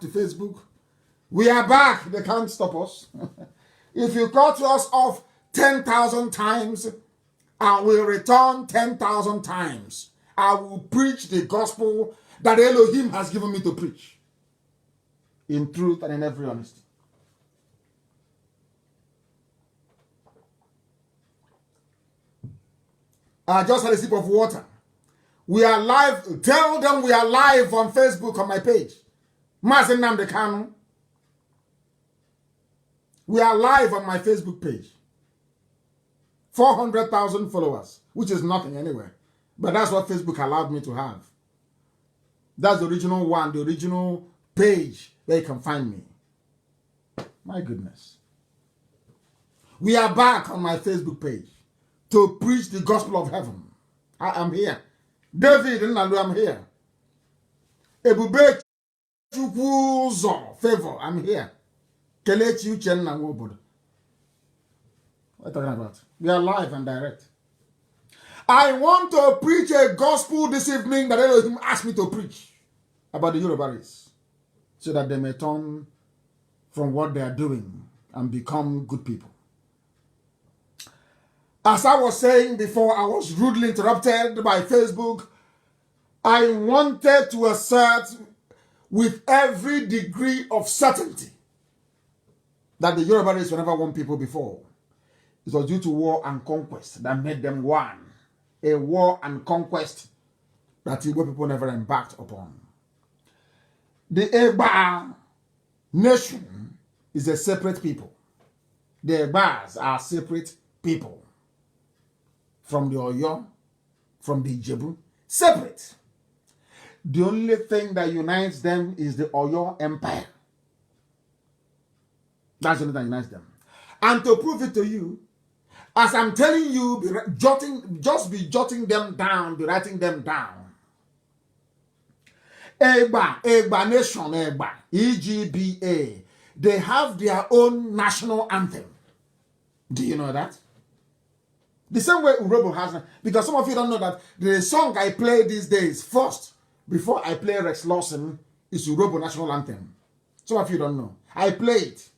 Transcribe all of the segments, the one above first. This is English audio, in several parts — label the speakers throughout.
Speaker 1: to Facebook. We are back. They can't stop us. If you cut us off 10,000 times, I will return 10,000 times. I will preach the gospel that Elohim has given me to preach. In truth and in every honesty. I just had a sip of water. We are live. Tell them we are live on Facebook on my page. Mazi Nnamdi Kanu. We are live on my Facebook page. 400,000 followers, which is nothing anyway. But that's what Facebook allowed me to have. That's the original one, the original page where you can find me. My goodness. We are back on my Facebook page to preach the gospel of heaven. I am here. David Nnalu, I'm here. Ebube Chukwuzo, favor, I'm here. Kelechi Uchenna Nwobodo. What are you talking about? We are live and direct. I want to preach a gospel this evening that Elohim asked me to preach about the Yoruba race, so that they may turn from what they are doing and become good people. As I was saying before, I was rudely interrupted by Facebook. I wanted to assert with every degree of certainty that the Yoruba race were never one people before. It was due to war and conquest that made them one. A war and conquest that Igbo people never embarked upon. The Egba nation is a separate people. The Egbas are separate people. From the Oyo, from the Ijebu, separate. The only thing that unites them is the Oyo Empire. That's the only thing that unites them. And to prove it to you, as I'm telling you, be jotting them down, be writing them down. Egba Nation, Egba, EGBA, they have their own national anthem. Do you know that? The same way Urobo has, because some of you don't know that the song I play these days first, before I play Rex Lawson, is Urobo national anthem. Some of you don't know. I play it.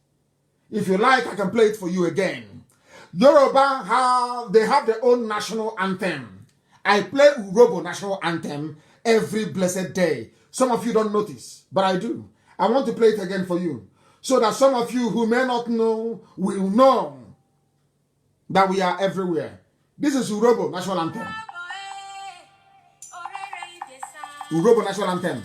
Speaker 1: If you like, I can play it for you again. Yoruba they have their own national anthem. I play Urobo national anthem every blessed day. Some of you don't notice, but I do. I want to play it again for you, so that some of you who may not know will know that we are everywhere. This is Urobo national anthem. Urobo national anthem.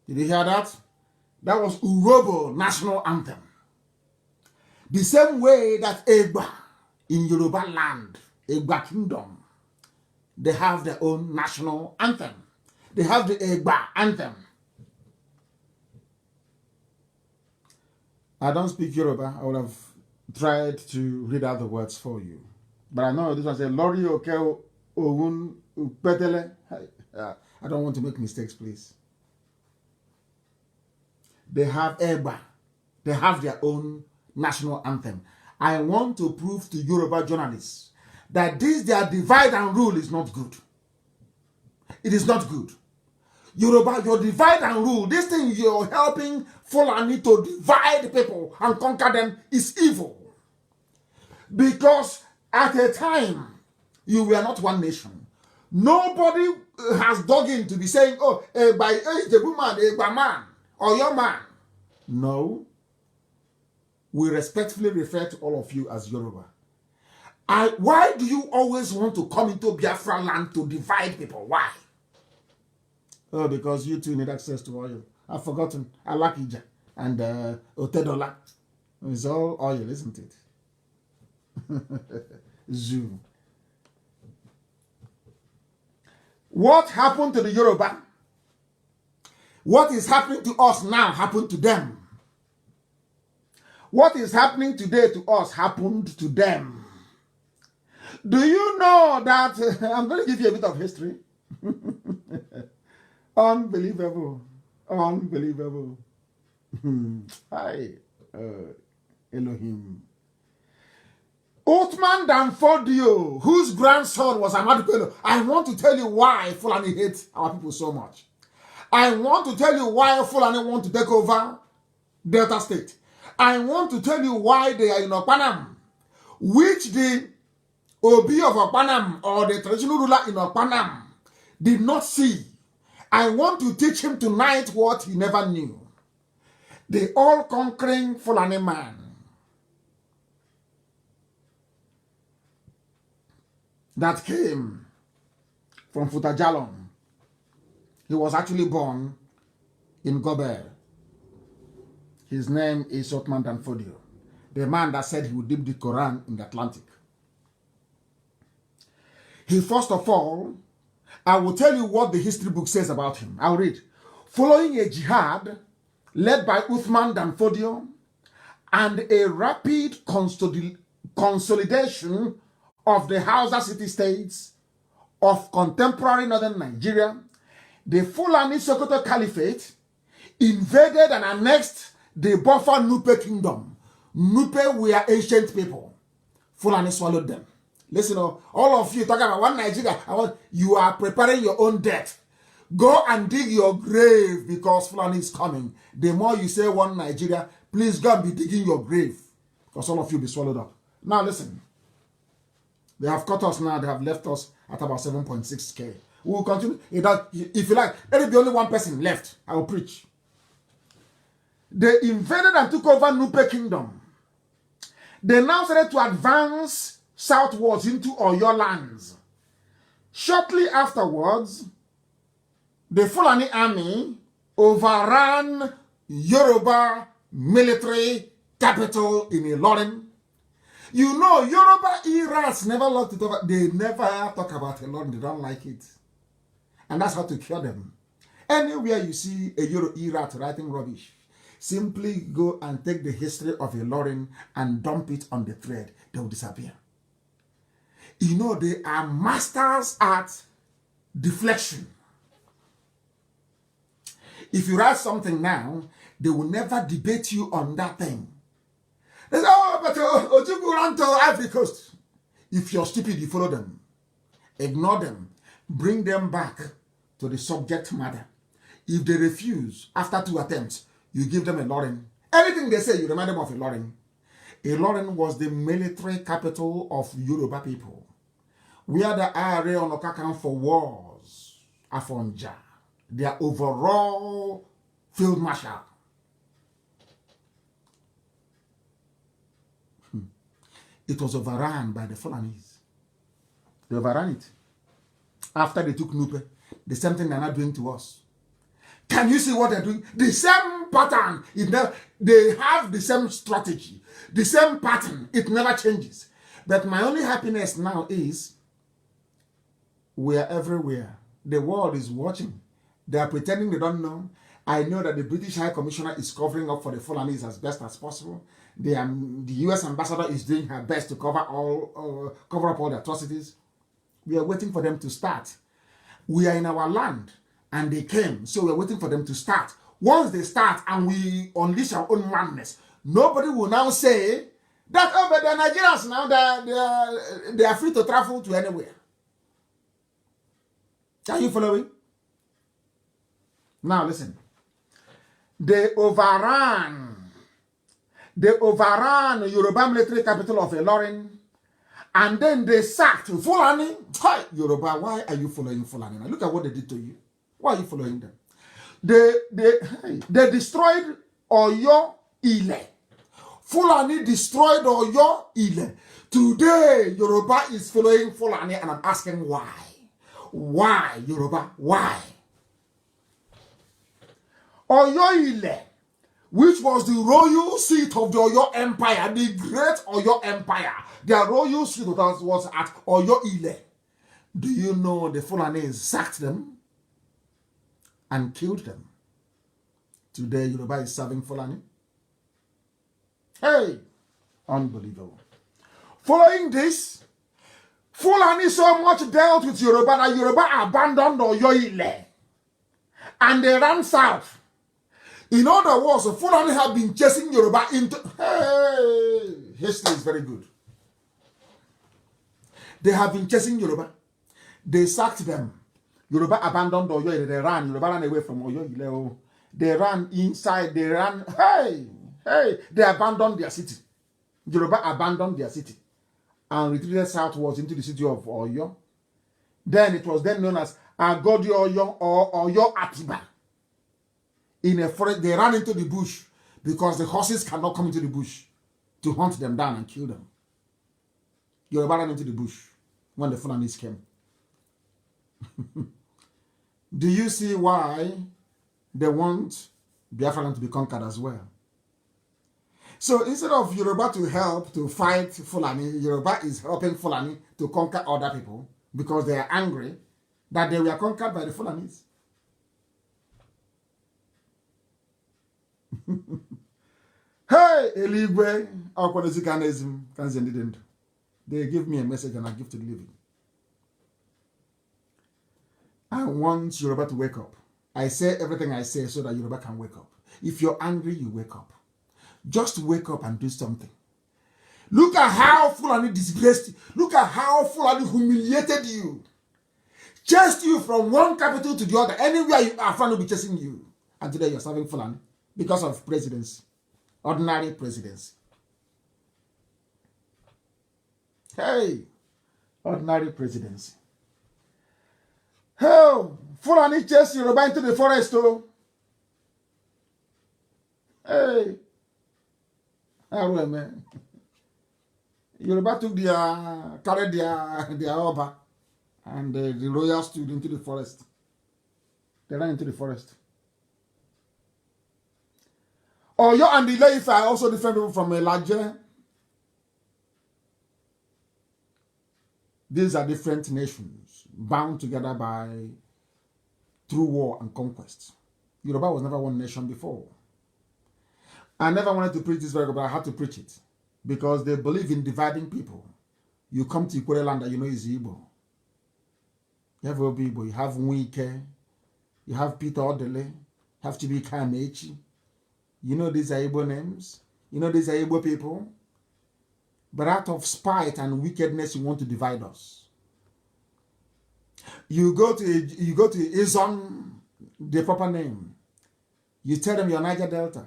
Speaker 1: Did you hear that? That was Urobo national anthem. The same way that Egba in Yoruba land, Egba kingdom, they have their own national anthem. They have the Egba anthem. I don't speak Yoruba. I would have tried to read out the words for you. But I know this one says, Lori Oke Ogun Upetele. I don't want to make mistakes, please. They have Egba. They have their own national anthem. I want to prove to Yoruba journalists that this their divide and rule is not good. It is not good. Yoruba, your divide and rule, this thing you're helping Fulani to divide people and conquer them is evil. Because at a time, you were not one nation. Nobody has dug in to be saying, oh, by the woman, by man, or your man. No. We respectfully refer to all of you as Yoruba. Why do you always want to come into Biafra land to divide people? Why? Oh, because you two need access to oil. I've forgotten. Alakija and Otedola. It's all oil, isn't it? Zoo. What happened to the Yoruba? What is happening to us now happened to them. What is happening today to us happened to them. Do you know that? I'm going to give you a bit of history. Unbelievable. Unbelievable. Hi, Elohim. Othman Danfodio, whose grandson was Nnamdi Kanu. I want to tell you why Fulani hates our people so much. I want to tell you why Fulani want to take over Delta State. I want to tell you why they are in Okpanam, which the Obi of Okpanam or the traditional ruler in Okpanam did not see. I want to teach him tonight what he never knew. The all-conquering Fulani man that came from Futajalon. He was actually born in Gober. His name is Othman Danfodio, the man that said he would dip the Quran in the Atlantic. He, first of all, I will tell you what the history book says about him. I'll read. Following a jihad led by Othman Danfodio and a rapid consolidation of the Hausa city-states of contemporary northern Nigeria, the Fulani Sokoto Caliphate invaded and annexed the Buffer Nupe kingdom. Nupe were ancient people. Fulani swallowed them. Listen, all of you talking about one Nigeria, you are preparing your own death. Go and dig your grave because Fulani is coming. The more you say one Nigeria, please go and be digging your grave because all of you will be swallowed up. Now listen. They have cut us now. They have left us at about 7.6K. We will continue. If you like, let it be only one person left. I will preach. They invaded and took over Nupe Kingdom. They now started to advance southwards into Oyo lands. Shortly afterwards, the Fulani army overran Yoruba military capital in Ilorin. You know, Yoruba Irats never looked it over. They never talk about Ilorin. They don't like it. And that's how to cure them. Anywhere you see a Yoruba Irat writing rubbish, simply go and take the history of Ilorin and dump it on the thread. They will disappear. You know, they are masters at deflection. If you write something now, they will never debate you on that thing. They say, oh, but Ojukwu ran to Ivory Coast. If you're stupid, you follow them. Ignore them. Bring them back to the subject matter. If they refuse, after 2 attempts, you give them Ilorin. Anything they say, you remind them of Ilorin. Ilorin was the military capital of Yoruba people. Where the IRA on Okakan for wars, Afonja, their overall field marshal. It was overrun by the Fulanis. They overran it. After they took Nupe, the same thing they're not doing to us. Can you see what they're doing? The same pattern. They have the same strategy. The same pattern. It never changes. But my only happiness now is we are everywhere. The world is watching. They are pretending they don't know. I know that the British High Commissioner is covering up for the Fulanis as best as possible. The U.S. ambassador is doing her best to cover up all the atrocities. We are waiting for them to start. We are in our land, and they came, so we are waiting for them to start. Once they start and we unleash our own madness, nobody will now say that, oh, but the Nigerians now, they are free to travel to anywhere. Are you following? Now listen. They overran Yoruba military capital of Ilorin And then they sacked Fulani. Hi, Yoruba, why are you following Fulani? Now look at what they did to you. Why are you following them? They destroyed Oyo Ile. Fulani destroyed Oyo Ile. Today, Yoruba is following Fulani, and I'm asking why. Why, Yoruba? Why? Oyo Ile, which was the royal seat of the Oyo Empire, the great Oyo Empire. Their royal seat was at Oyo Ile. Do you know the Fulanese sacked them and killed them? Today, Yoruba is serving Fulani. Hey, unbelievable. Following this, Fulani so much dealt with Yoruba that Yoruba abandoned Oyo Ile and they ran south. In other words, Fulani have been chasing Yoruba into... Hey, history is very good. They have been chasing Yoruba. They sacked them. Yoruba abandoned Oyo Ile. They ran. Yoruba ran away from Oyo Ile. They ran inside. They ran. Hey. They abandoned their city. Yoruba abandoned their city and retreated southwards into the city of Oyo. Then it was then known as Agodi Oyo or Oyo Atiba. In a forest, they ran into the bush because the horses cannot come into the bush to hunt them down and kill them. Yoruba ran into the bush when the Fulanis came. Do you see why they want Biafra to be conquered as well? So instead of Yoruba to help to fight Fulani, Yoruba is helping Fulani to conquer other people because they are angry that they were conquered by the Fulanis. Hey, Eligwe, they give me a message and I give to the living. I want Yoruba to wake up. I say everything I say so that Yoruba can wake up. If you're angry, you wake up. Just wake up and do something. Look at how Fulani disgraced you. Look at how Fulani humiliated you. Chased you from one capital to the other. Anywhere you are, Fulani will be chasing you. And today you're serving Fulani because of presidency. Ordinary presidency. Hey, ordinary presidency. Oh, Fulani chased Yoruba into the forest, oh. Hey. Oh, man. Yoruba took carried their Oba and the royals stood into the forest. They ran into the forest. Oyo and the Ile-Ife are also different people from Elaje. These are different nations bound together through war and conquest. Yoruba was never one nation before. I never wanted to preach this very good, but I had to preach it because they believe in dividing people. You come to Ikwere land that you know is Igbo. You have Obi Igbo, you have Nwike, you have Peter Odele, you have Chibika Amechi. You know these are Igbo names. You know these are Igbo people. But out of spite and wickedness, you want to divide us. You go to Izon, the proper name. You tell them you're Niger Delta.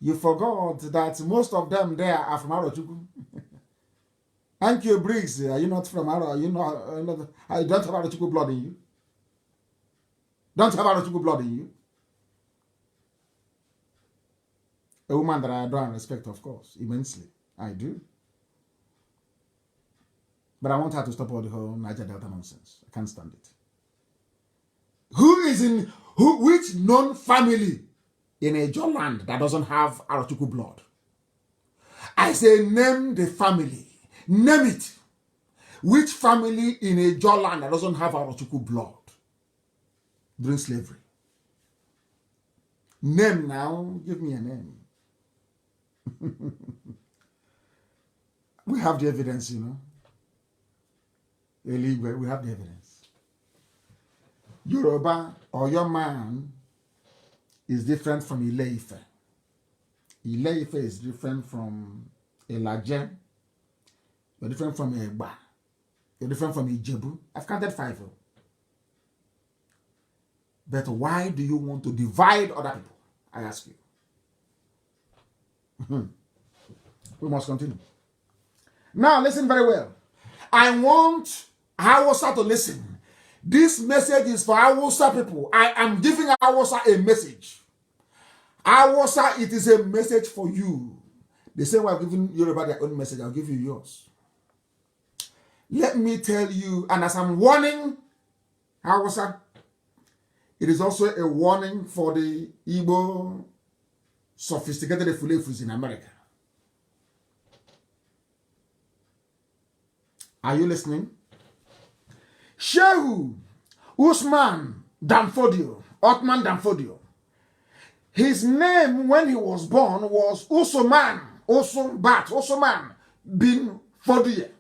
Speaker 1: You forgot that most of them there are from Arochukwu. Thank you, Briggs. Are you not from Aro? You don't have Arochukwu blood in you. Don't have Arochukwu blood in you. A woman that I adore and respect, of course, immensely. I do. But I want her to stop all the whole Niger Delta nonsense. I can't stand it. Which known family in a John land that doesn't have Arochukwu blood? I say name the family. Name it. Which family in a John land that doesn't have Arochukwu blood during slavery? Name now. Give me a name. We have the evidence, you know. Illegal, we have the evidence. Yoruba or your man is different from Ile-Ife. Ile-Ife is different from Elaje. You're different from Egba. You're different from Ijebu. I've counted 5. But why do you want to divide other people? I ask you. We must continue. Now listen very well. I want Hausa to listen. This message is for Hausa people. I am giving Hausa a message. Hausa, it is a message for you. The same way I've given Yoruba their own message, I'll give you yours. Let me tell you, and as I'm warning Hausa, it is also a warning for the Igbo sophisticated Fulefus in America. Are you listening? Shehu Usman Danfodio, Otman Danfodio. His name when he was born was Usman bin Fodio.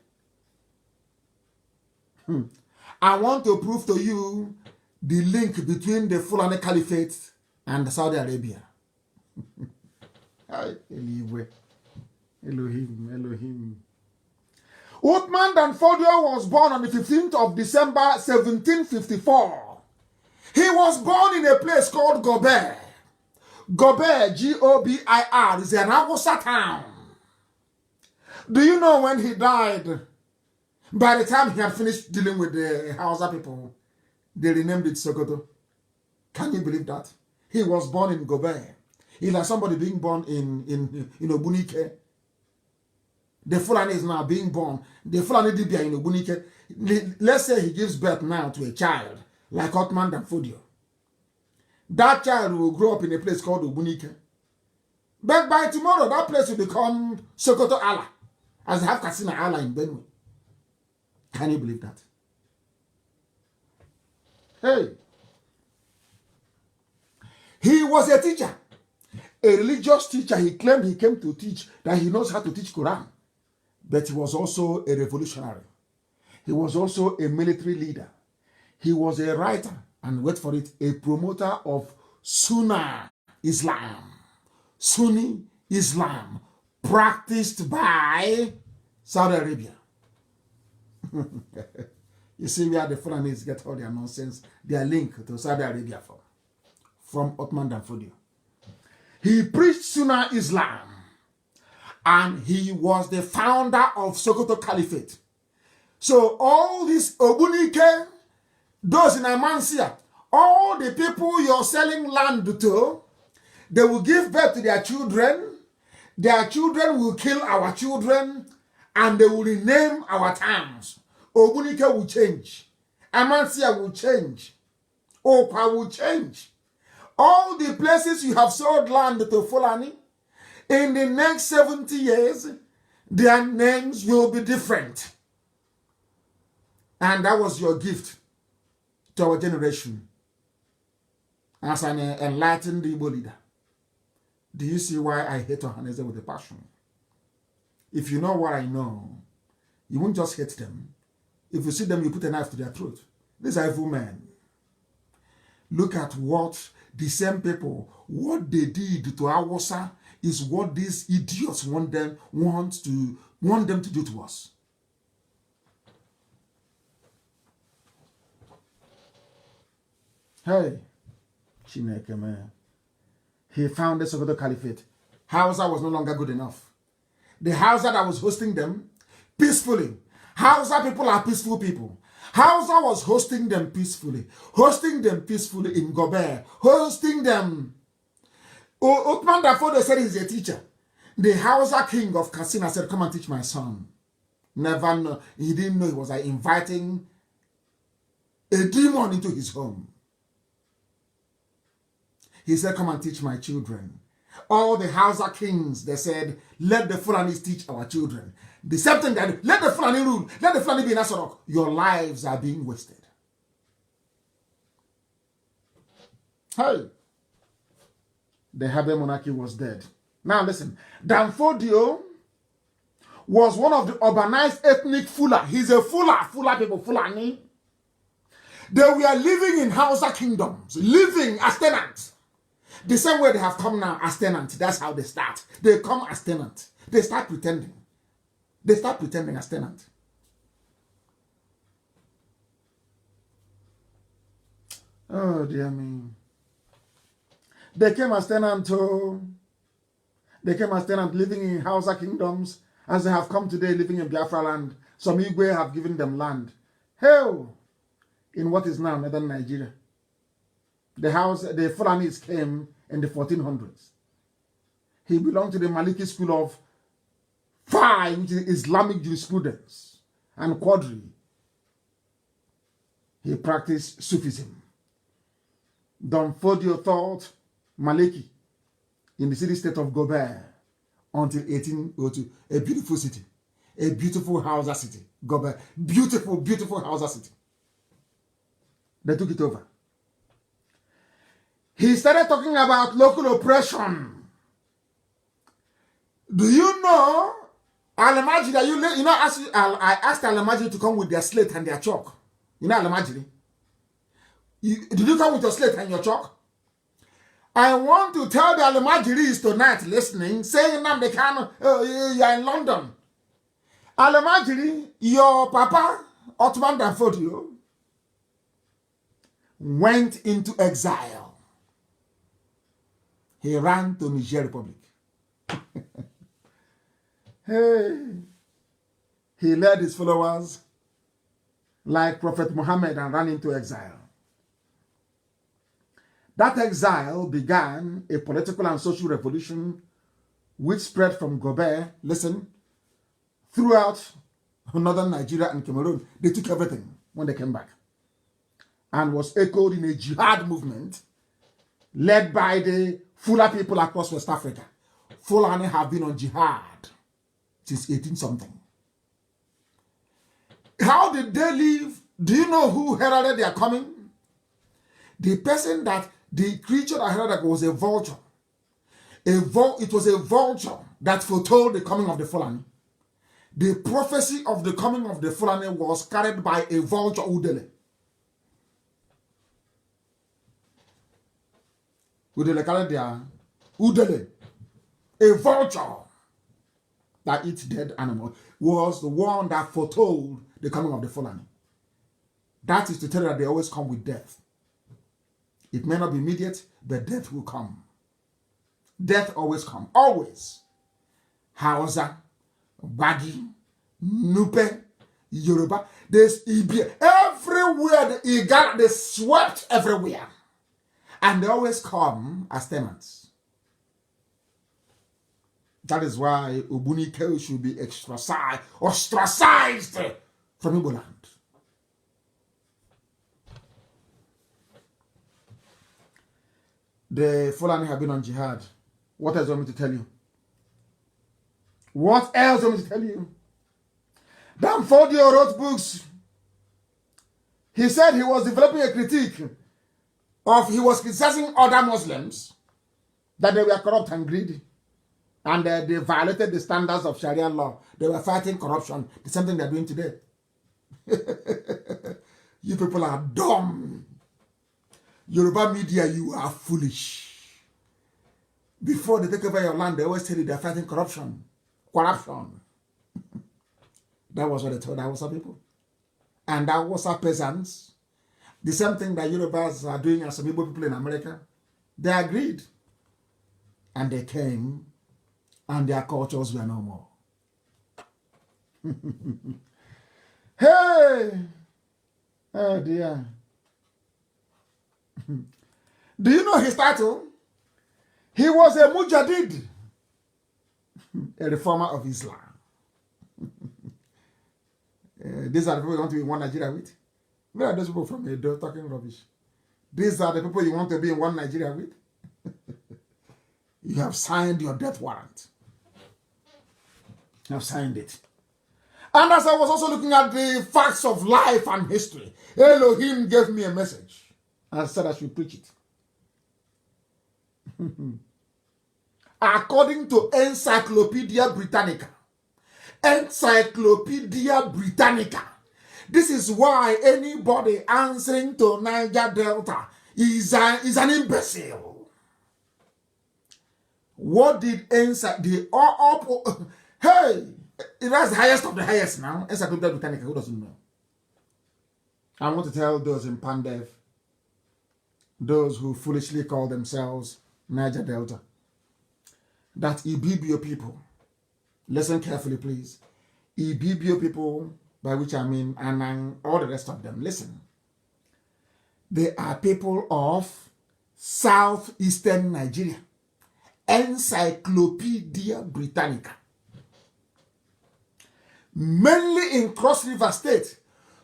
Speaker 1: I want to prove to you the link between the Fulani Caliphate and Saudi Arabia. Elohim. Uthman Danfodio was born on the 15th of December 1754. He was born in a place called Gobir. Gobir, G-O-B-I-R, is an Hausa town. Do you know when he died? By the time he had finished dealing with the Hausa people, they renamed it Sokoto. Can you believe that? He was born in Gobir. He's like somebody being born in Obunike. The Fulani is now being born. The Fulani Dibia in Obunike. Let's say he gives birth now to a child, like Otman Danfodio. That child will grow up in a place called Obunike. But by tomorrow, that place will become Sokoto Allah, as they have Katsina Allah in Benue. Can you believe that? Hey. He was a teacher, a religious teacher. He claimed he came to teach, that he knows how to teach Quran. But he was also a revolutionary. He was also a military leader. He was a writer, and wait for it, a promoter of Sunni Islam. Sunni Islam, practiced by Saudi Arabia. You see where the Fulanis get all their nonsense, their link to Saudi Arabia from Otman Danfodio. He preached Sunni Islam, and he was the founder of Sokoto Caliphate. So all these Obunike, those in Amansia, all the people you're selling land to, they will give birth to their children will kill our children, and they will rename our towns. Obunike will change. Amansia will change. Opa will change. All the places you have sold land to Fulani, in the next 70 years, their names will be different. And that was your gift to our generation as an enlightened Igbo leader. Do you see why I hate Ohaneze with a passion? If you know what I know, you won't just hate them. If you see them, you put a knife to their throat. These are evil men. Look at what the same people, what they did to Hausa is what these idiots want them to do to us. Hey, Chineke, man. He found the Sokoto Caliphate. Hausa was no longer good enough. The Hausa that was hosting them peacefully. Hausa people are peaceful people. Hausa was hosting them peacefully in Gobir, hosting them. Uthman Danfodio said he's a teacher. The Hausa king of Katsina said, come and teach my son. Never know. He didn't know he was like inviting a demon into his home. He said, come and teach my children. All the Hausa kings, they said, let the Fulanis teach our children. The same thing that, let the Fulani rule, let the Fulani be in Asorok. Your lives are being wasted. Hey. The Habe monarchy was dead. Now listen, Danfodio was one of the urbanized ethnic Fula. He's a Fula people, Fulani. They were living in Hausa kingdoms, living as tenants. The same way they have come now as tenants. That's how they start. They come as tenants. They start pretending. They start pretending as tenants. Oh, dear me. They came as tenants too. They came as tenants living in Hausa kingdoms as they have come today living in Biafra land. Some Igwe have given them land. Hell, in what is now northern Nigeria. The Fulanis came in the 1400s. He belonged to the Maliki school of Fiqh, which is Islamic jurisprudence, and Qadri. He practiced Sufism. Don Fodio taught Maliki in the city-state of Gobert until 1802. A beautiful city. A beautiful Hausa city. Gobert. Beautiful, beautiful Hausa city. They took it over. He started talking about local oppression. Do you know Alamajiri? I asked Alamajiri to come with their slate and their chalk. You know Alamajiri? Did you come with your slate and your chalk? I want to tell the Alamajiris tonight listening, saying Nnamdi Kanu, you are in London. Alamajiri, your papa, Ottoman Danfodio, went into exile. He ran to Niger Republic. Hey, he led his followers like Prophet Muhammad and ran into exile. That exile began a political and social revolution which spread from Gobert, listen, throughout northern Nigeria and Cameroon. They took everything when they came back and was echoed in a jihad movement led by the Fula people across West Africa. Fulani have been on jihad since 18-something. How did they live? Do you know who heralded their coming? The creature that heralded was a vulture. It was a vulture that foretold the coming of the Fulani. The prophecy of the coming of the Fulani was carried by a vulture Udele. Udele carried their Udele. A vulture that eats dead animals was the one that foretold the coming of the Fulani. That is to tell you that they always come with death. It may not be immediate, but death will come. Death always comes. Always. Hausa, Bagi, Nupe, Yoruba. There's Ibia. Everywhere, the Igala, they swept everywhere. And they always come as tenants. That is why Ubunike should be ostracized from Igbo land. The Fulani have been on jihad. What else do you want me to tell you? What else do you want me to tell you? Danfodio wrote books. He said he was developing a critique he was criticizing other Muslims that they were corrupt and greedy. And they violated the standards of Sharia law. They were fighting corruption. The same thing they're doing today. You people are dumb. Yoruba media, you are foolish. Before they take over your land, they always tell you they're fighting corruption. Corruption. That was what they told Hausa people. And that was our peasants. The same thing that Yorubas are doing as some Igbo people in America. They agreed. And they came. And their cultures were no more. Hey! Oh dear. Do you know his title? He was a Mujahid, a reformer of Islam. These are the people you want to be in one Nigeria with. Where are those people from Edo talking rubbish? These are the people you want to be in one Nigeria with. You have signed your death warrant. You have signed it. And as I was also looking at the facts of life and history, Elohim gave me a message and said I should preach it. According to Encyclopedia Britannica, this is why anybody answering to Niger Delta is an imbecile. What did hey, that's the highest of the highest now. Encyclopedia Britannica, who doesn't know? I want to tell those in Pandev, those who foolishly call themselves Niger Delta, that Ibibio people Listen carefully, please. Ibibio people, by which I mean Anang, all the rest of them, listen. They are people of southeastern Nigeria. Encyclopedia Britannica. Mainly in Cross River State.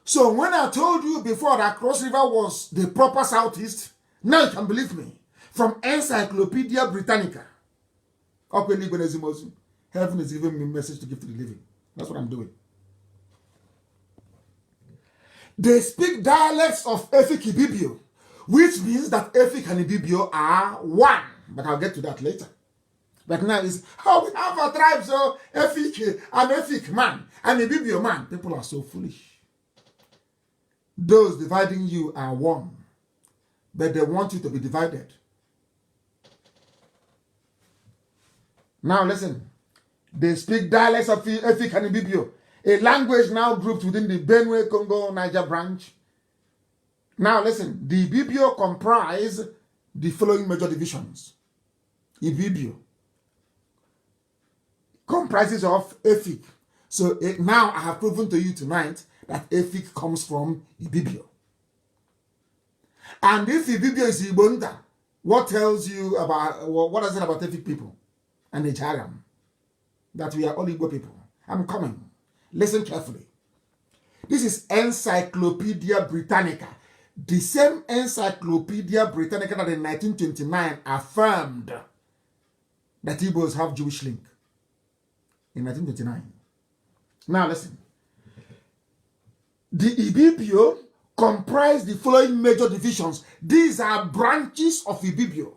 Speaker 1: So when I told you before that Cross River was the proper southeast, now you can believe me. From Encyclopedia Britannica. Heaven is giving me a message to give to the living. That's what I'm doing. They speak dialects of Efik Ibibio, which means that Efik and Ibibio are one. But I'll get to that later. But now is how we have our tribes, so Efik and Efik man and Ibibio man. People are so foolish. Those dividing you are one, but they want you to be divided. Now listen. They speak dialects of Efik and Ibibio, a language now grouped within the Benue Congo Niger branch. Now listen, the Ibibio comprise the following major divisions. Ibibio comprises of Efik. So now I have proven to you tonight that Efik comes from Ibibio. And if Ibibio is Ibonda, what tells you about, what is it about Efik people and the Charam? That we are all Igbo people. I'm coming. Listen carefully. This is Encyclopedia Britannica. The same Encyclopedia Britannica that in 1929 affirmed that Igbos have Jewish link. In 1929. Now listen. The Ibibio comprise the following major divisions. These are branches of Ibibio.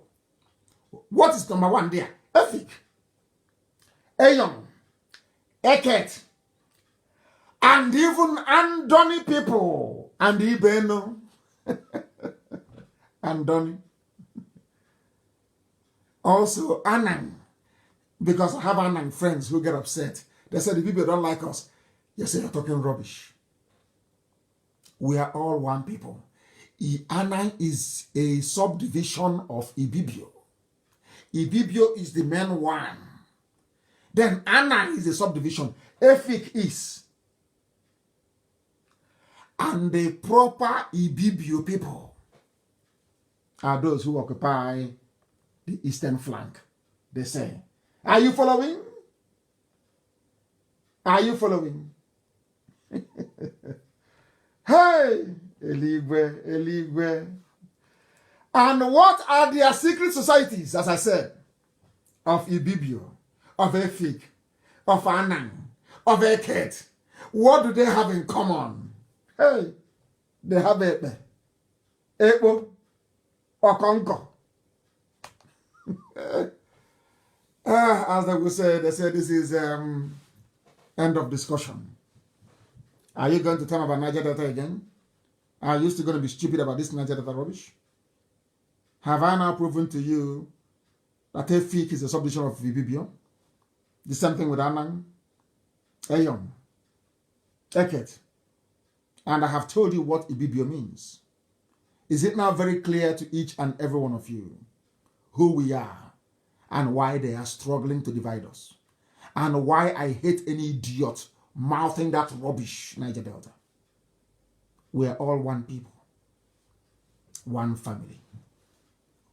Speaker 1: What is number one there? Efik, Eyon, Eket, and even Andoni people, and Ibeno, Andoni. Also Anang, because I have Anang friends who get upset. They say the people don't like us. You say you're talking rubbish. We are all one people. Anang is a subdivision of Ibibio. Ibibio is the main one. Then Anang is a subdivision. Efik is. And the proper Ibibio people are those who occupy the eastern flank. They say, are you following? Are you following? Hey, Eligwe, Eligwe. And what are their secret societies, as I said, of Ibibio, of Efik, of Anang, of Eket? What do they have in common? Hey, they have Epe, Epo, Okonko. As they say this is end of discussion. Are you going to tell me about Niger Delta again? Are you still going to be stupid about this Niger Delta rubbish? Have I now proven to you that Efik is a subdivision of Ibibio? The same thing with Anang, Eyon, Eket. And I have told you what Ibibio means. Is it now very clear to each and every one of you who we are and why they are struggling to divide us? And why I hate any idiot mouthing that rubbish, Niger Delta. We are all one people, one family,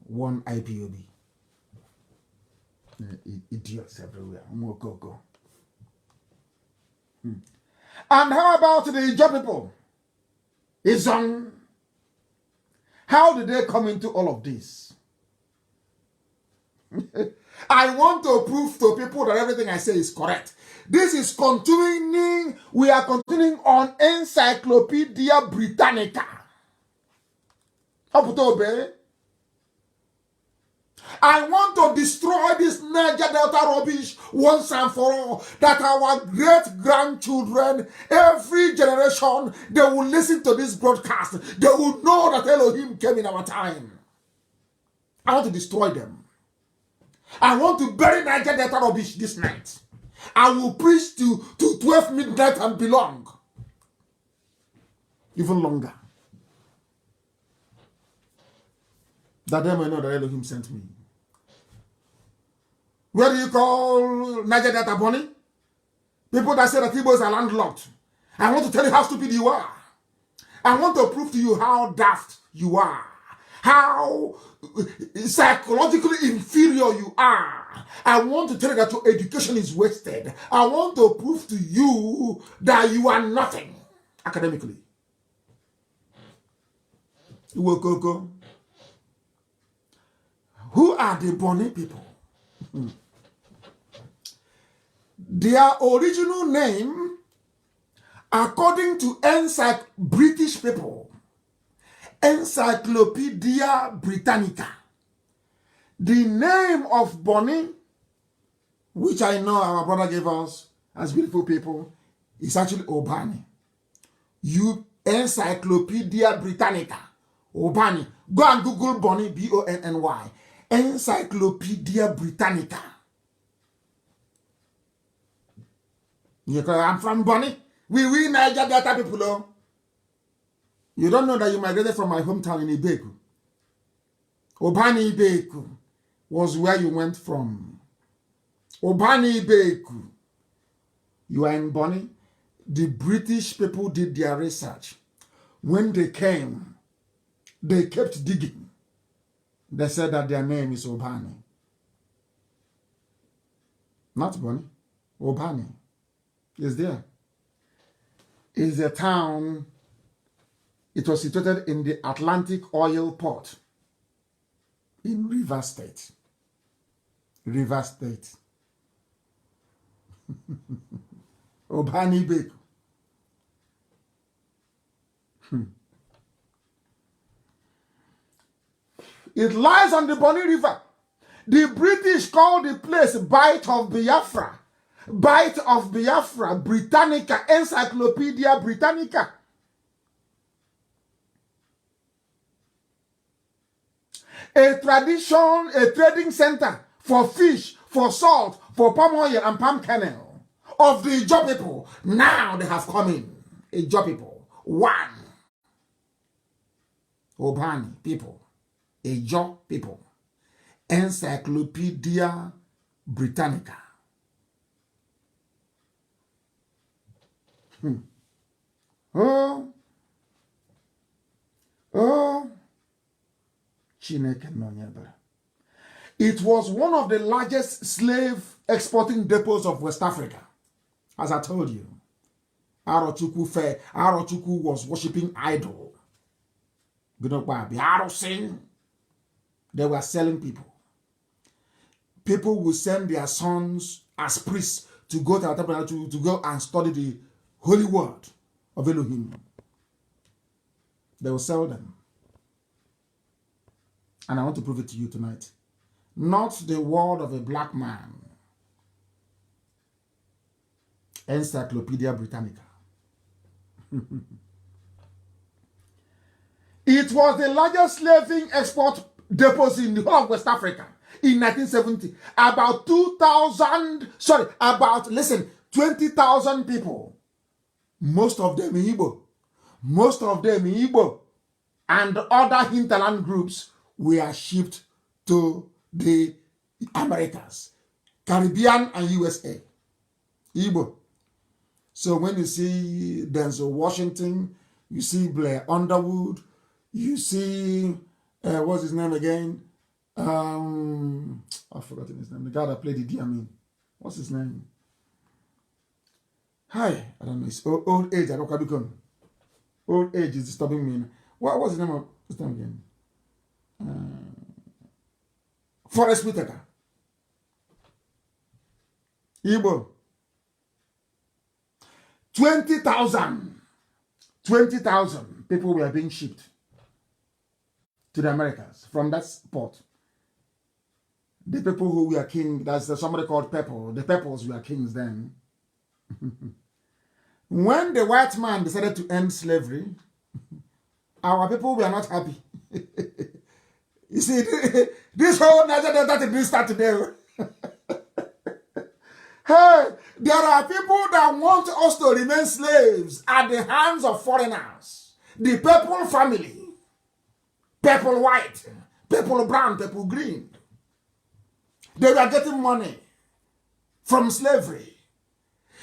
Speaker 1: one IPOB. Idiots everywhere. Go. And how about the Ijaw people? Izong. How did they come into all of this? I want to prove to people that everything I say is correct. This is continuing. We are continuing on Encyclopedia Britannica. I want to destroy this Niger Delta rubbish once and for all. That our great-grandchildren, every generation, they will listen to this broadcast. They will know that Elohim came in our time. I want to destroy them. I want to bury Niger Delta rubbish this night. I will preach to 12 midnight and belong. Even longer. That they may know that Elohim sent me. Where do you call Niger Delta Bonnie? People that say that Igbos are landlocked. I want to tell you how stupid you are. I want to prove to you how daft you are. How psychologically inferior you are. I want to tell you that your education is wasted. I want to prove to you that you are nothing academically. Who are the Bonny people? Their original name, according to British people, Encyclopedia Britannica, the name of Bonny, which I know our brother gave us as beautiful people, is actually Obani. Encyclopedia Britannica, Obani. Go and Google Bonny, B-O-N-N-Y. Encyclopedia Britannica. I'm from Bonny. We Niger Delta people. Oh. You don't know that you migrated from my hometown in Ibeku. Obani Ibeku was where you went from. Obani Ibeku. You are in Bonny. The British people did their research. When they came, they kept digging. They said that their name is Obani. Not Bonny. Obani is there. It's a town. It was situated in the Atlantic Oil Port in Rivers State. Rivers State. Obani Beku. It lies on the Bonny River. The British called the place Bight of Biafra. Bight of Biafra, Britannica, Encyclopedia Britannica. A trading center for fish, for salt, for palm oil and palm kernel of the Ijaw people. Now they have come in. Ijaw people. One. Obani people. Ijaw people. Encyclopedia Britannica. Oh. Chineke nonyebere. It was one of the largest slave exporting depots of West Africa. As I told you, Arochukwu was worshipping idol. They were selling people. People would send their sons as priests to go to the temple to go and study the holy word of Elohim. They will sell them. And I want to prove it to you tonight. Not the word of a black man. Encyclopedia Britannica. It was the largest slaving export depot in the whole of West Africa in 1970. About 20,000 people. Most of them in Igbo. And other hinterland groups were shipped to the Americas, Caribbean and USA. Igbo. So when you see Denzel Washington, you see Blair Underwood, you see, what's his name again? I've forgotten his name. The guy that played the Idi Amin. What's his name? Hi, I don't know. It's old age. I don't become. Old age is disturbing me. What's the name of his name again? Forest Whitaker. Igbo. 20,000 people were being shipped to the Americas from that port. The people who were king, that's somebody called Pepper. The Peppers were kings then. When the white man decided to end slavery, our people were not happy. You see, this whole Niger Delta didn't start today. Hey, there are people that want us to remain slaves at the hands of foreigners. The Purple family. Purple white, purple brown, purple green. They were getting money from slavery.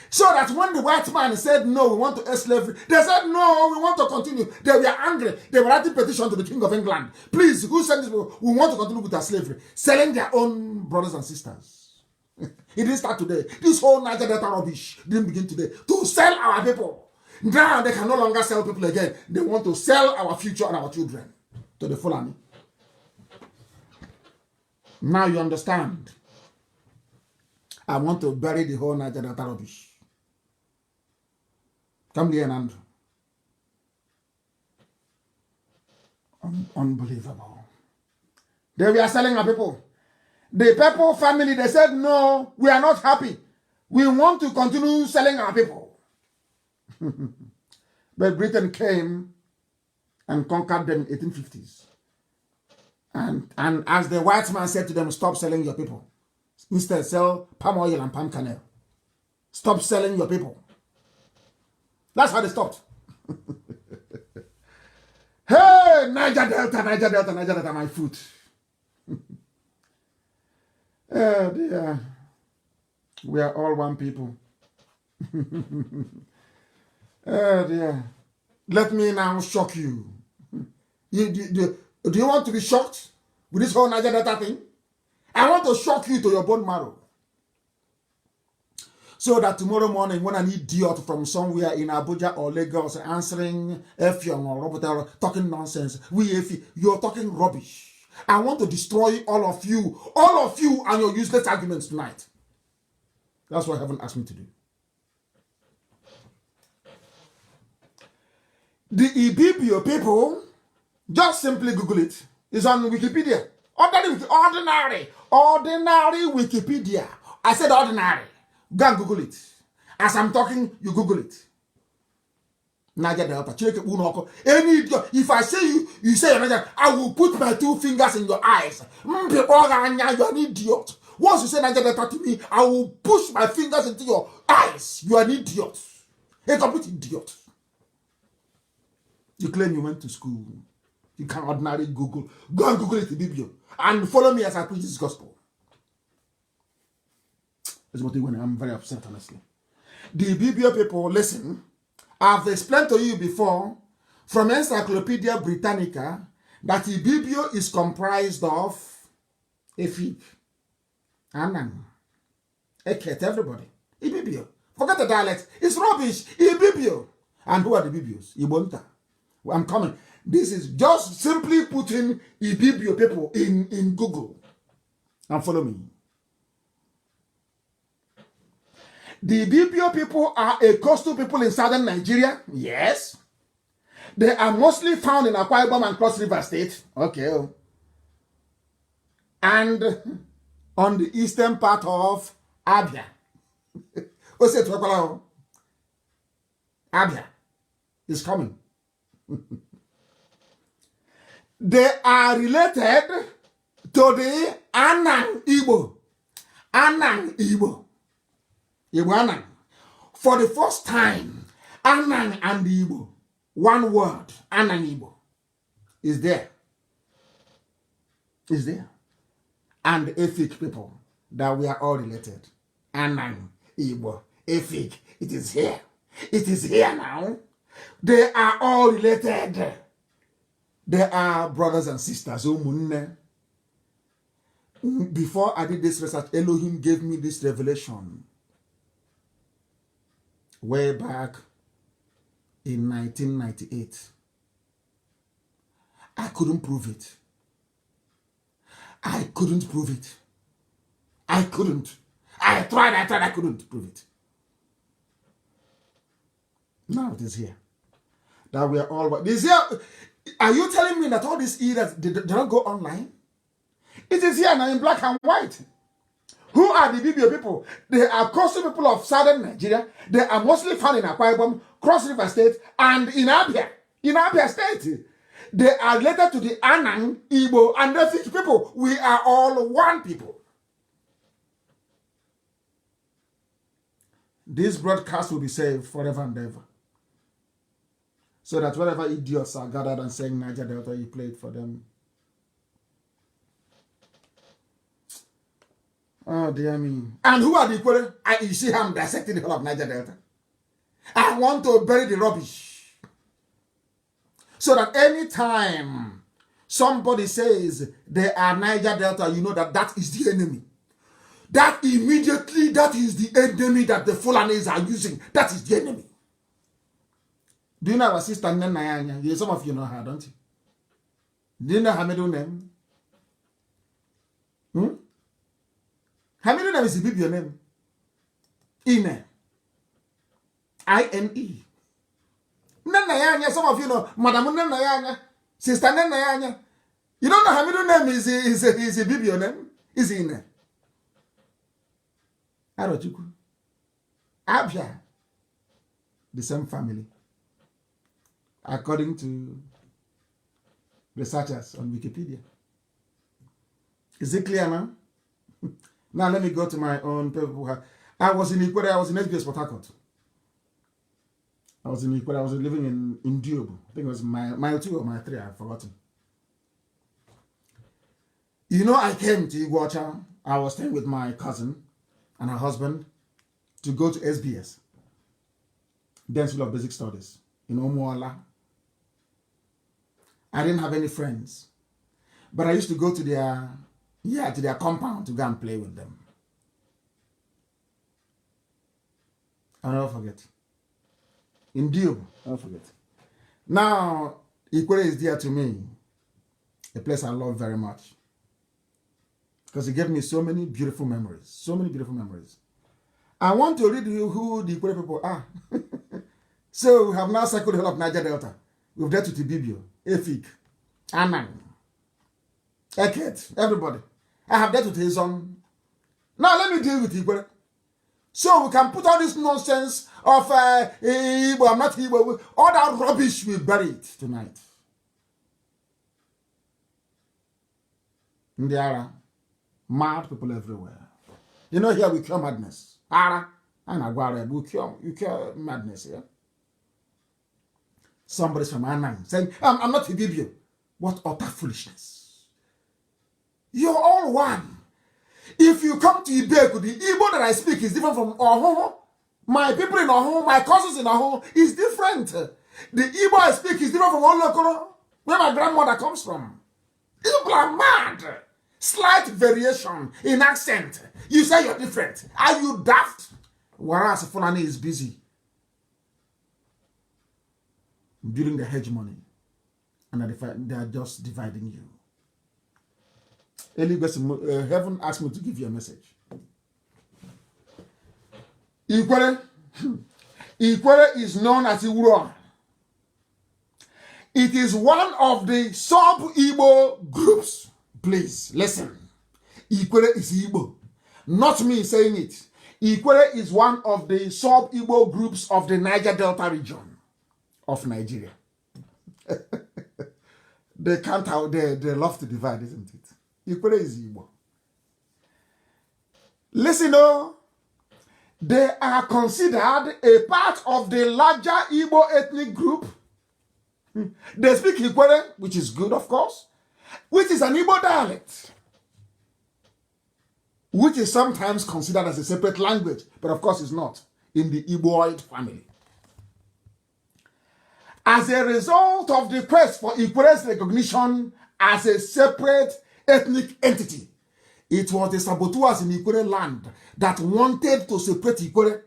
Speaker 1: So that when the white man said, no, we want to end slavery, they said, no, we want to continue. They were angry. They were writing petition to the King of England. Please, who sent this people? We want to continue with our slavery. Selling their own brothers and sisters. It didn't start today. This whole Niger Delta rubbish didn't begin today. To sell our people. Now they can no longer sell people again. They want to sell our future and our children to the Fulani. Now you understand. I want to bury the whole Niger Delta rubbish. Come here, Andrew. Unbelievable. They were selling our people. The people family, they said, no, we are not happy. We want to continue selling our people. But Britain came and conquered them in the 1850s. And as the white man said to them, stop selling your people. Instead, sell palm oil and palm kernel. Stop selling your people. That's how they stopped. Hey, Niger Delta, Niger Delta, Niger Delta, my foot. Oh dear. We are all one people. Oh dear. Let me now shock you. Do you want to be shocked with this whole Niger Delta thing? I want to shock you to your bone marrow. So that tomorrow morning, when an idiot from somewhere in Abuja or Lagos answering Effiong or Robert talking nonsense, you're talking rubbish. I want to destroy all of you and your useless arguments tonight. That's what heaven asked me to do. The Ibibio people, just simply Google it. It's on Wikipedia. Ordinary Wikipedia. I said ordinary. Go and Google it. As I'm talking, you Google it. Niger Delta. Any idiot. If I say you say Niger, I will put my 2 fingers in your eyes. You're an idiot. Once you say Niger Delta to me, I will push my fingers into your eyes. You are an idiot. A complete idiot. You claim you went to school. You can ordinarily Google. Go and Google it, Ibibio. And follow me as I preach this gospel. That's what when I'm very upset, honestly. The Ibibio people, listen, I've explained to you before from Encyclopedia Britannica that Ibibio is comprised of Efik, Anan, Eket, everybody. Ibibio. Forget the dialect. It's rubbish. Ibibio. And who are the Ibibios? Ibonta. I'm coming. This is just simply putting Ibibio people in Google. And follow me. The Ibibio people are a coastal people in southern Nigeria. Yes. They are mostly found in Akwa Ibom and Cross River State. Okay. And on the eastern part of Abia. What's it? Abia is coming. They are related to the Anang Igbo. Anang Igbo. Anang. For the first time, Anang and Igbo, one word, Anang Igbo, is there. Is there. And Efik people, that we are all related. Anang, Igbo, Efik, it is here. It is here now. They are all related. They are brothers and sisters. Before I did this research, Elohim gave me this revelation. Way back in 1998. I couldn't prove it. I couldn't prove it. I couldn't. I tried, I couldn't prove it. Now it is here. That we are all... This here, are you telling me that all these eras did not go online? It is here now in black and white. Who are the Ibibio people? They are coastal people of southern Nigeria. They are mostly found in Akwa Ibom, Cross River State, and in Abia. In Abia State. They are related to the Anang, Igbo, and the Efik people. We are all one people. This broadcast will be saved forever and ever. So that wherever idiots are gathered and saying Niger Delta, you play it for them. Oh, dear me. And who are the Ikwere? You see how I'm dissecting the whole of Niger Delta. I want to bury the rubbish. So that anytime somebody says they are Niger Delta, you know that that is the enemy. That immediately, that is the enemy that the Fulanis are using. That is the enemy. Do you know our sister Nnamdi? Some of you know her, don't you? Do you know her middle name? Her middle name is a Biblian name. Ine. I-N-E. Nnamdi, some of you know Madam Nnamdi, Sister Nnamdi. You don't know her middle name is a Biblian name? Is Ine. Arochukwu. Abia. The same family. According to researchers on Wikipedia. Is it clear now? Now let me go to my own people. I was in Ikwere, I was in SBS Port Harcourt. I was in Ikwere, I was living in Diobu. I think it was mile 2 or mile 3, I've forgotten. You know, I came to Iguacha. I was staying with my cousin and her husband to go to SBS, Dance School of Basic Studies, in Omuala. I didn't have any friends, but I used to go to their compound to go and play with them. I'll never forget. In Diobu, I'll never forget. Now, Ikwere is dear to me, a place I love very much, because it gave me so many beautiful memories. So many beautiful memories. I want to read you who the Ikwere people are. So we have now circled the whole of Niger Delta. We've dealt with Ibibio, Efik, Anan, Eket, everybody. I have dealt with his own. Now let me deal with Ikwere. So we can put all this nonsense of Igbo, I'm not Igbo, all that rubbish we bury it tonight. There are mad people everywhere. You know, here we cure madness. We cure madness here. Yeah? Somebody's from Anan saying, I'm not Ibibio. What utter foolishness. You're all one. If you come to Ibeku, the Igbo that I speak is different from Oho. My people in Oho, my cousins in Oho is different. The Igbo I speak is different from Olokoro, where my grandmother comes from. People are mad. Slight variation in accent. You say you're different. Are you daft? Whereas Fulani is busy building the hegemony, and they are just dividing you. Heaven asked me to give you a message. Ikwere is known as Iwuro. It is one of the sub-Igbo groups. Please, listen. Ikwere is Igbo. Not me saying it. Ikwere is one of the sub-Igbo groups of the Niger Delta region of Nigeria. They can't out there. They love to divide, isn't it? Ikwere is Igbo. Listen, they are considered a part of the larger Igbo ethnic group. They speak Ikwere, which is good, of course, which is an Igbo dialect, which is sometimes considered as a separate language, but of course it's not in the Igboid family. As a result of the quest for Ikwere's recognition as a separate ethnic entity, it was the saboteurs in Ikwere land that wanted to separate Ikwere.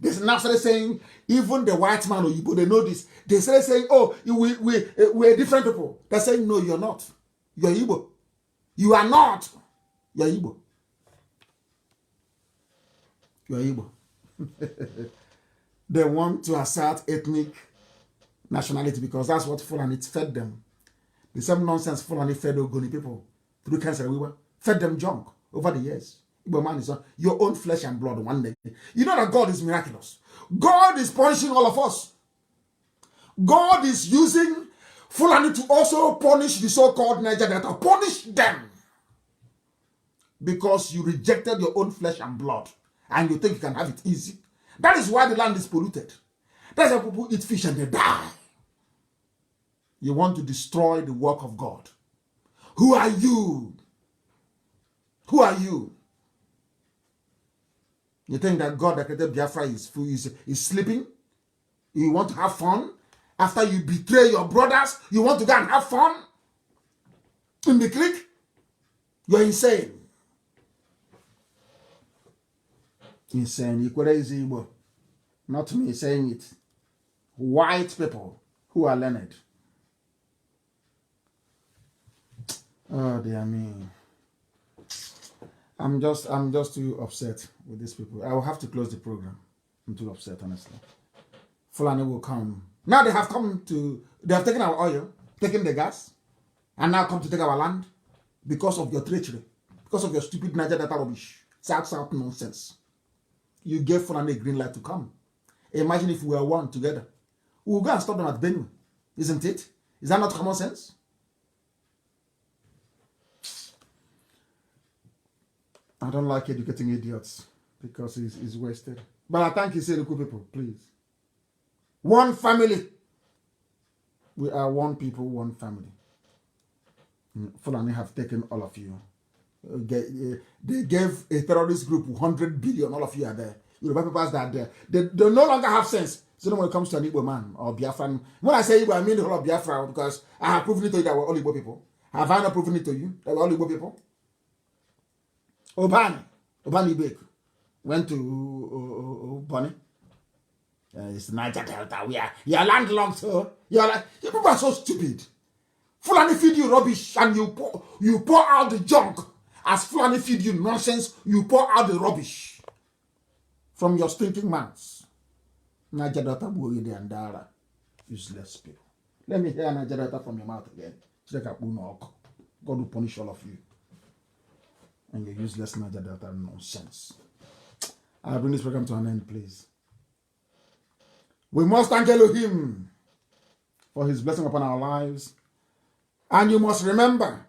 Speaker 1: They now started saying, even the white man or Igbo, they know this. They started saying, oh, we're different people. They're saying, no, you're not. You're Igbo. You are not. You're Igbo. You're Igbo. They want to assert ethnic nationality because that's what Fulani fed them. The same nonsense Fulani fed Ogoni people through cancer. We fed them junk over the years. Igbo man is your own flesh and blood one day. You know that God is miraculous. God is punishing all of us. God is using Fulani to also punish the so-called Niger Delta. Punish them. Because you rejected your own flesh and blood. And you think you can have it easy. That is why the land is polluted. That's why people eat fish and they die. You want to destroy the work of God. Who are you? Who are you? You think that God that created Biafra is sleeping? You want to have fun? After you betray your brothers, you want to go and have fun? In the creek? You're insane. Insane. Not me saying it. White people who are learned. Oh dear me. I'm just too upset with these people. I will have to close the program. I'm too upset, honestly. Fulani will come. Now they have taken our oil, taken the gas, and now come to take our land because of your treachery, because of your stupid Niger data rubbish. South nonsense. You gave Fulani a green light to come. Imagine if we were one together. We will go and stop them at Benue. Isn't it? Is that not common sense? I don't like educating idiots because it's wasted. But I thank you, Seruku people, please. One family. We are one people, one family. Fulani have taken all of you. They gave a terrorist group 100 billion. All of you are there. Yoruba people that are there. They no longer have sense. So when it comes to an Igbo man or Biafran, when I say Igbo, I mean the whole of Biafra because I have proven it to you that we're all Igbo people. Have I not proven it to you that we're all Igbo people? Obani Ibek went to Bonny. It's Niger Delta. We are landlocked, so you people are so stupid. Fulani feed you rubbish and you pour out the junk. As Fulani feed you nonsense, you pour out the rubbish from your stinking mouths. Niger Delta Buhide and Dara. Useless people. Let me hear Niger Delta from your mouth again. God will punish all of you. And your useless Niger Delta nonsense. I'll bring this program to an end, please. We must thank Elohim for his blessing upon our lives. And you must remember,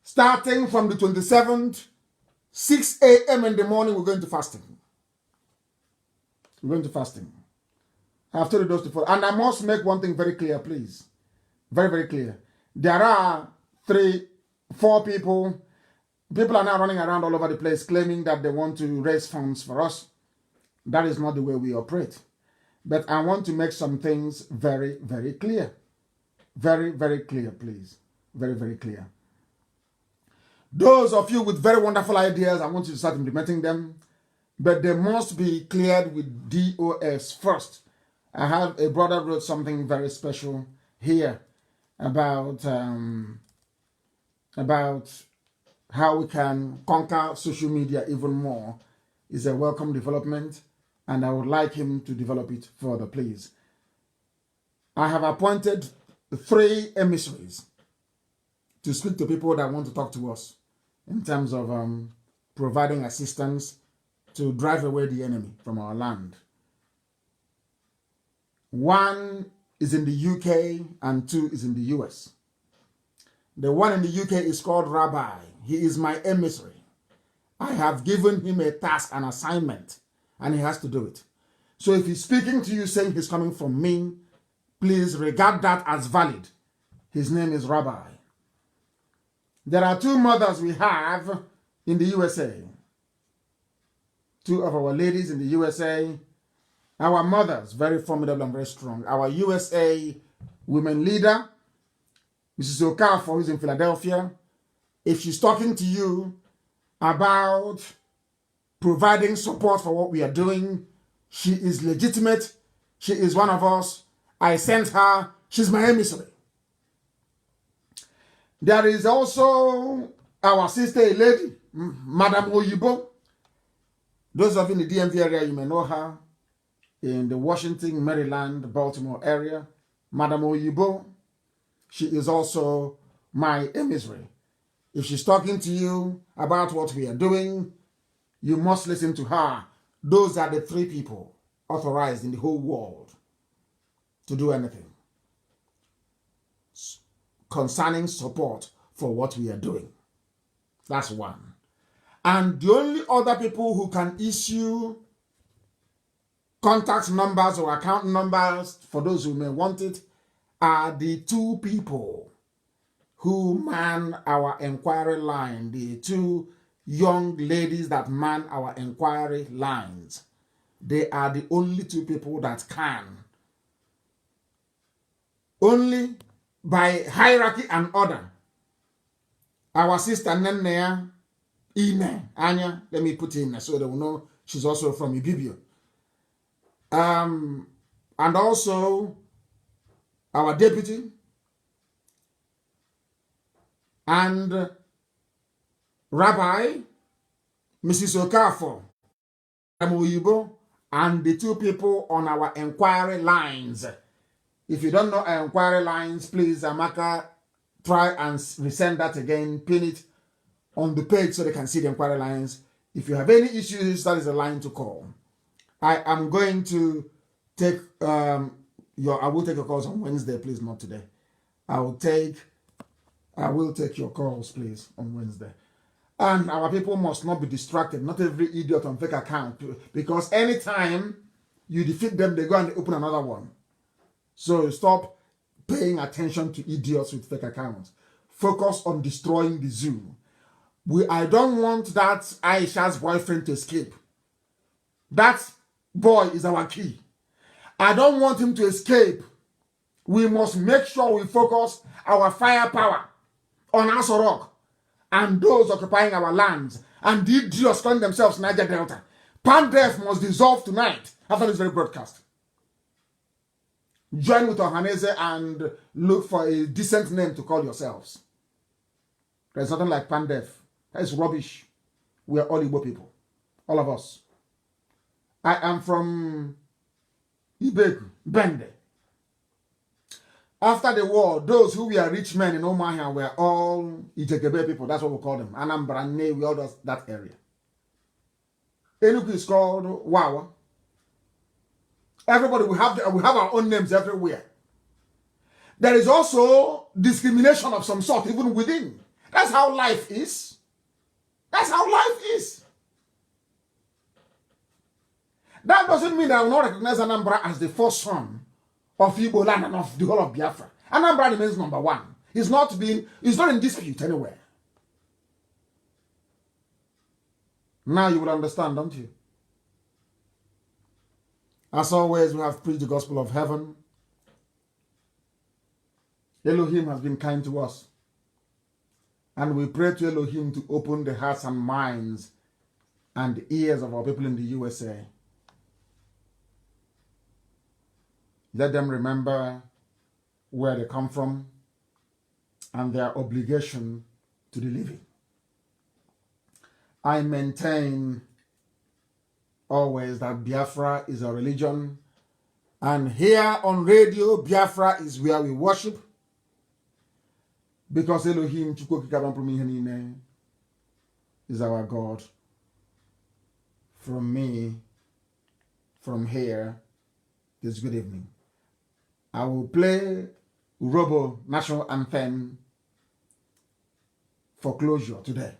Speaker 1: starting from the 27th, 6 a.m. in the morning, we're going to fasting. We're going to fasting. I have told you those before. And I must make one thing very clear, please. Very, very clear. There are 4 people. People are now running around all over the place claiming that they want to raise funds for us. That is not the way we operate. But I want to make some things very, very clear. Very, very clear, please. Very, very clear. Those of you with very wonderful ideas, I want you to start implementing them. But they must be cleared with DOS first. I have a brother wrote something very special here about how we can conquer social media even more. Is a welcome development, and I would like him to develop it further, please. I have appointed 3 emissaries to speak to people that want to talk to us in terms of providing assistance to drive away the enemy from our land. 1 is in the UK and 2 is in the US. The one in the UK is called Rabbi. He is my emissary. I have given him a task, an assignment, and he has to do it. So if he's speaking to you saying he's coming from me, please regard that as valid. His name is Rabbi. There are 2 mothers we have in the USA. 2 of our ladies in the USA. Our mothers, very formidable and very strong. Our USA women leader, Mrs. Okafor, who's in Philadelphia. If she's talking to you about providing support for what we are doing, she is legitimate. She is one of us. I sent her. She's my emissary. There is also our sister, a lady, Madam Oyibo. Those of you in the DMV area, you may know her. In the Washington, Maryland, Baltimore area. Madam Oyibo, she is also my emissary. If she's talking to you about what we are doing, you must listen to her. Those are the 3 people authorized in the whole world to do anything concerning support for what we are doing. That's 1. And the only other people who can issue contact numbers or account numbers for those who may want it are the 2 people who man our inquiry line, the 2 young ladies that man our inquiry lines. They are the only two people that can. Only by hierarchy and order. Our sister Nene, Ine, Anya, let me put in so they will know she's also from Ibibio. And also our deputy and Rabbi Mrs. Okafor and the two people on our inquiry lines. If you don't know our inquiry lines, please, Amaka, try and resend that again, pin it on the page so they can see the inquiry lines. If you have any issues, that is a line to call. I am going to take I will take your calls on Wednesday, please, not today. I will take your calls, please, on Wednesday. And our people must not be distracted. Not every idiot on fake account, because anytime you defeat them, they go and they open another one. So stop paying attention to idiots with fake accounts. Focus on destroying the zoo. I don't want that Aisha's boyfriend to escape. That boy is our key. I don't want him to escape. We must make sure we focus our firepower on Asorok and those occupying our lands and the idiots calling themselves Niger Delta. Pandef must dissolve tonight after this very broadcast. Join with Ohanese and look for a decent name to call yourselves. There's nothing like Pandef. That is rubbish. We are all Igbo people. All of us. I am from Ibeku, Bende. After the war, those who were rich men in Omahia were all Ijekebe people. That's what we call them. Anambra, Ne, we all that area. Enugu is called Wawa. Everybody, we have our own names everywhere. There is also discrimination of some sort, even within. That's how life is. That's how life is. That doesn't mean that I will not recognize Anambra as the first son of Igbo land and of the whole of Biafra. Anambra remains number one. It's not in dispute anywhere. Now you will understand, don't you? As always, we have preached the gospel of heaven. Elohim has been kind to us. And we pray to Elohim to open the hearts and minds and ears of our people in the USA. Let them remember where they come from and their obligation to the living. I maintain always that Biafra is a religion, and here on radio, Biafra is where we worship, because Elohim is our God. From me, from here, this good evening. I will play Urobo National Anthem for closure today.